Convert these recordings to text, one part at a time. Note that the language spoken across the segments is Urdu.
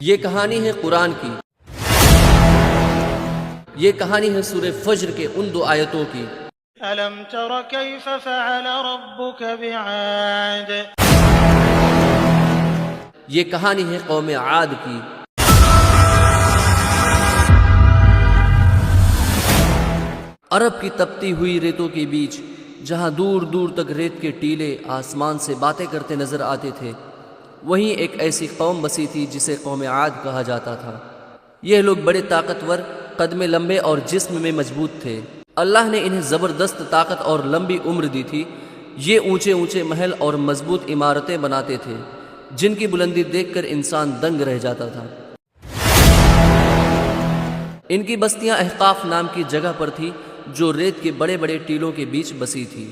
یہ کہانی ہے قرآن کی، یہ کہانی ہے سورہ فجر کے ان 2 آیتوں کی۔ أَلَمْ تَرَ كَيْفَ فَعَلَ رَبُّكَ بِعَادٍ، یہ کہانی ہے قوم عاد کی۔ عرب کی تپتی ہوئی ریتوں کے بیچ جہاں دور دور تک ریت کے ٹیلے آسمان سے باتیں کرتے نظر آتے تھے، وہیں ایک ایسی قوم بسی تھی جسے قوم عاد کہا جاتا تھا۔ یہ لوگ بڑے طاقتور، قد میں لمبے اور جسم میں مضبوط تھے۔ اللہ نے انہیں زبردست طاقت اور لمبی عمر دی تھی۔ یہ اونچے اونچے محل اور مضبوط عمارتیں بناتے تھے جن کی بلندی دیکھ کر انسان دنگ رہ جاتا تھا۔ ان کی بستیاں احقاف نام کی جگہ پر تھی جو ریت کے بڑے بڑے ٹیلوں کے بیچ بسی تھی۔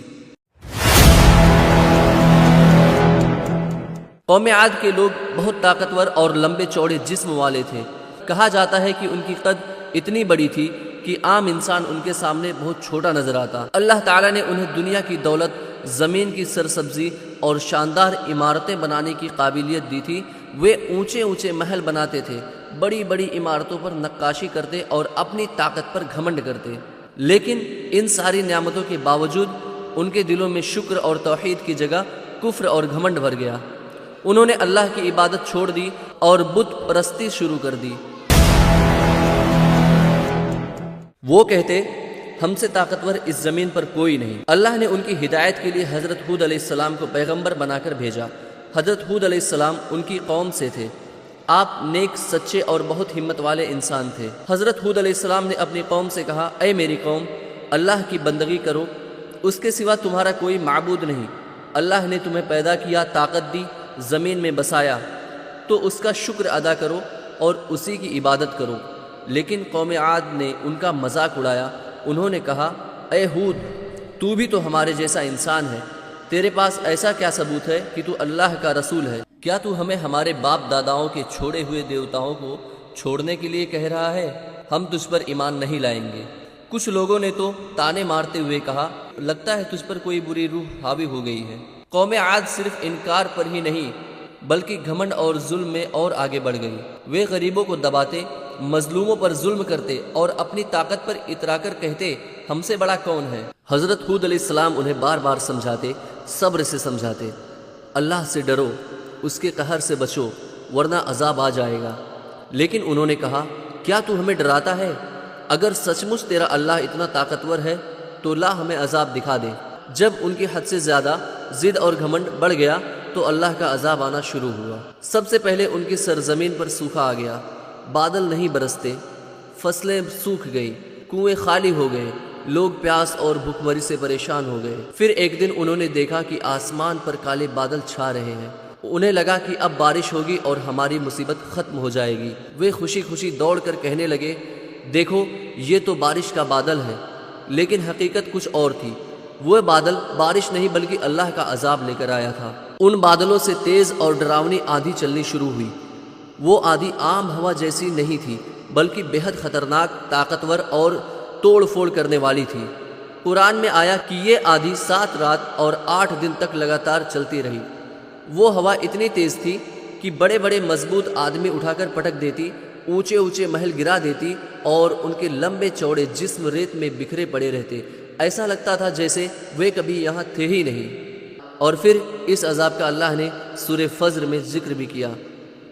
قوم عاد کے لوگ بہت طاقتور اور لمبے چوڑے جسم والے تھے۔ کہا جاتا ہے کہ ان کی قد اتنی بڑی تھی کہ عام انسان ان کے سامنے بہت چھوٹا نظر آتا۔ اللہ تعالیٰ نے انہیں دنیا کی دولت، زمین کی سرسبزی اور شاندار عمارتیں بنانے کی قابلیت دی تھی۔ وہ اونچے اونچے محل بناتے تھے، بڑی بڑی عمارتوں پر نقاشی کرتے اور اپنی طاقت پر گھمنڈ کرتے، لیکن ان ساری نعمتوں کے باوجود ان کے دلوں میں شکر اور توحید کی جگہ کفر اور گھمنڈ بھر گیا۔ انہوں نے اللہ کی عبادت چھوڑ دی اور بت پرستی شروع کر دی۔ وہ کہتے، ہم سے طاقتور اس زمین پر کوئی نہیں۔ اللہ نے ان کی ہدایت کے لیے حضرت ہود علیہ السلام کو پیغمبر بنا کر بھیجا۔ حضرت ہود علیہ السلام ان کی قوم سے تھے۔ آپ نیک، سچے اور بہت ہمت والے انسان تھے۔ حضرت ہود علیہ السلام نے اپنی قوم سے کہا، اے میری قوم، اللہ کی بندگی کرو، اس کے سوا تمہارا کوئی معبود نہیں۔ اللہ نے تمہیں پیدا کیا، طاقت دی، زمین میں بسایا، تو اس کا شکر ادا کرو اور اسی کی عبادت کرو۔ لیکن قوم عاد نے ان کا مذاق اڑایا۔ انہوں نے کہا، اے ہود، تو بھی تو ہمارے جیسا انسان ہے، تیرے پاس ایسا کیا ثبوت ہے کہ تو اللہ کا رسول ہے؟ کیا تو ہمیں ہمارے باپ داداؤں کے چھوڑے ہوئے دیوتاؤں کو چھوڑنے کے لیے کہہ رہا ہے؟ ہم تجھ پر ایمان نہیں لائیں گے۔ کچھ لوگوں نے تو تانے مارتے ہوئے کہا، لگتا ہے تجھ پر کوئی بری روح حاوی ہو گئی ہے۔ قوم عاد صرف انکار پر ہی نہیں بلکہ گھمنڈ اور ظلم میں اور آگے بڑھ گئی۔ وہ غریبوں کو دباتے، مظلوموں پر ظلم کرتے اور اپنی طاقت پر اترا کر کہتے، ہم سے بڑا کون ہے؟ حضرت ہود علیہ السلام انہیں بار بار سمجھاتے، صبر سے سمجھاتے، اللہ سے ڈرو، اس کے قہر سے بچو ورنہ عذاب آ جائے گا۔ لیکن انہوں نے کہا، کیا تو ہمیں ڈراتا ہے؟ اگر سچ مچ تیرا اللہ اتنا طاقتور ہے تو لا ہمیں عذاب دکھا دے۔ جب ان کی حد سے زیادہ ضد اور گھمنڈ بڑھ گیا تو اللہ کا عذاب آنا شروع ہوا۔ سب سے پہلے ان کی سرزمین پر سوکھا آ گیا، بادل نہیں برستے، فصلیں سوکھ گئی، کنویں خالی ہو گئے، لوگ پیاس اور بھوک مری سے پریشان ہو گئے۔ پھر ایک دن انہوں نے دیکھا کہ آسمان پر کالے بادل چھا رہے ہیں۔ انہیں لگا کہ اب بارش ہوگی اور ہماری مصیبت ختم ہو جائے گی۔ وہ خوشی خوشی دوڑ کر کہنے لگے، دیکھو یہ تو بارش کا بادل ہے، لیکن حقیقت کچھ اور تھی۔ وہ بادل بارش نہیں بلکہ اللہ کا عذاب لے کر آیا تھا۔ ان بادلوں سے تیز اور ڈراؤنی آندھی چلنی شروع ہوئی۔ وہ آندھی عام ہوا جیسی نہیں تھی بلکہ بے حد خطرناک، طاقتور اور توڑ پھوڑ کرنے والی تھی۔ قرآن میں آیا کہ یہ آندھی 7 رات اور 8 دن تک لگاتار چلتی رہی۔ وہ ہوا اتنی تیز تھی کہ بڑے بڑے مضبوط آدمی اٹھا کر پٹک دیتی، اونچے اونچے محل گرا دیتی اور ان کے لمبے چوڑے جسم ریت میں بکھرے پڑے رہتے۔ ایسا لگتا تھا جیسے وہ کبھی یہاں تھے ہی نہیں۔ اور پھر اس عذاب کا اللہ نے سورہ فجر میں ذکر بھی کیا۔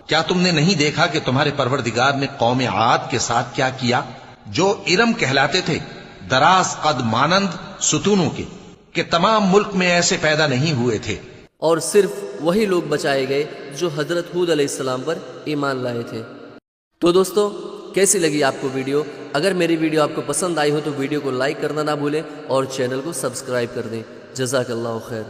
کیا تم نے نہیں دیکھا کہ تمہارے پروردگار نے قوم عاد کے ساتھ کیا کیا، جو ارم کہلاتے تھے، دراز قد مانند ستونوں کے، کہ تمام ملک میں ایسے پیدا نہیں ہوئے تھے۔ اور صرف وہی لوگ بچائے گئے جو حضرت ہود علیہ السلام پر ایمان لائے تھے۔ تو دوستو، کیسی لگی آپ کو ویڈیو؟ اگر میری ویڈیو آپ کو پسند آئی ہو تو ویڈیو کو لائک کرنا نہ بھولیں اور چینل کو سبسکرائب کر دیں۔ جزاک اللہ خیر۔